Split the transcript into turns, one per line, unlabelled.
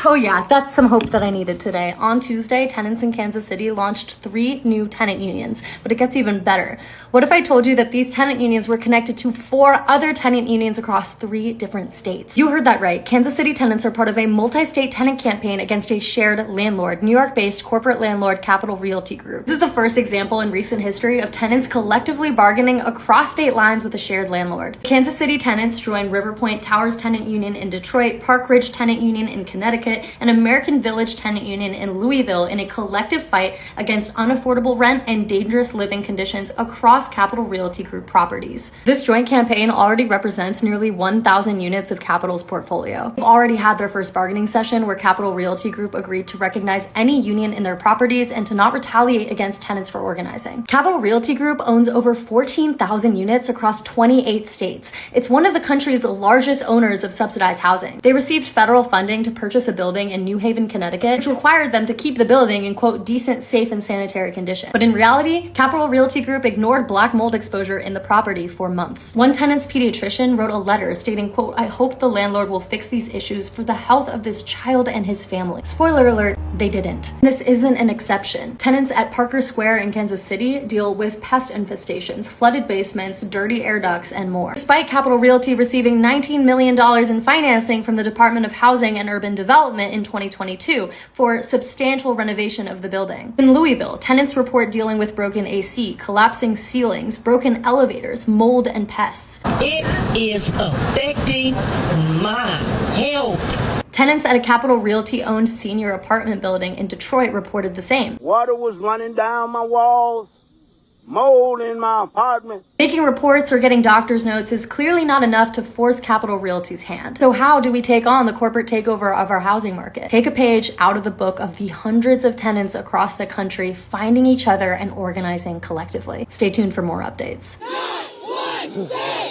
Oh yeah, that's some hope that I needed today. On Tuesday, tenants in Kansas City launched 3 new tenant unions, but it gets even better. What if I told you that these tenant unions were connected to 4 other tenant unions across 3 different states? You heard that right. Kansas City tenants are part of a multi-state tenant campaign against a shared landlord, New York-based corporate landlord Capital Realty Group. This is the first example in recent history of tenants collectively bargaining across state lines with a shared landlord. Kansas City tenants joined River Point Towers Tenant Union in Detroit, Park Ridge Tenant Union in Connecticut, and American Village Tenant Union in Louisville in a collective fight against unaffordable rent and dangerous living conditions across Capital Realty Group properties. This joint campaign already represents nearly 1,000 units of Capital's portfolio. They've already had their first bargaining session where Capital Realty Group agreed to recognize any union in their properties and to not retaliate against tenants for organizing. Capital Realty Group owns over 14,000 units across 28 states. It's one of the country's largest owners of subsidized housing. They received federal funding to purchase a building in New Haven, Connecticut, which required them to keep the building in, quote, decent, safe, and sanitary condition. But in reality, Capital Realty Group ignored black mold exposure in the property for months. One tenant's pediatrician wrote a letter stating, quote, "I hope the landlord will fix these issues for the health of this child and his family." Spoiler alert, they didn't. This isn't an exception. Tenants at Parker Square in Kansas City deal with pest infestations, flooded basements, dirty air ducts, and more. Despite Capital Realty receiving $19 million in financing from the Department of Housing and Urban Development in 2022 for substantial renovation of the building. In Louisville, tenants report dealing with broken AC, collapsing ceilings, broken elevators, mold, and pests.
It is affecting my health.
Tenants at a Capital Realty-owned senior apartment building in Detroit reported the same.
Water was running down my walls. Mold in my apartment.
Making reports or getting doctor's notes is clearly not enough to force Capital Realty's hand. So how do we take on the corporate takeover of our housing market? Take a page out of the book of the hundreds of tenants across the country finding each other and organizing collectively. Stay tuned for more updates.
9, 1, 6.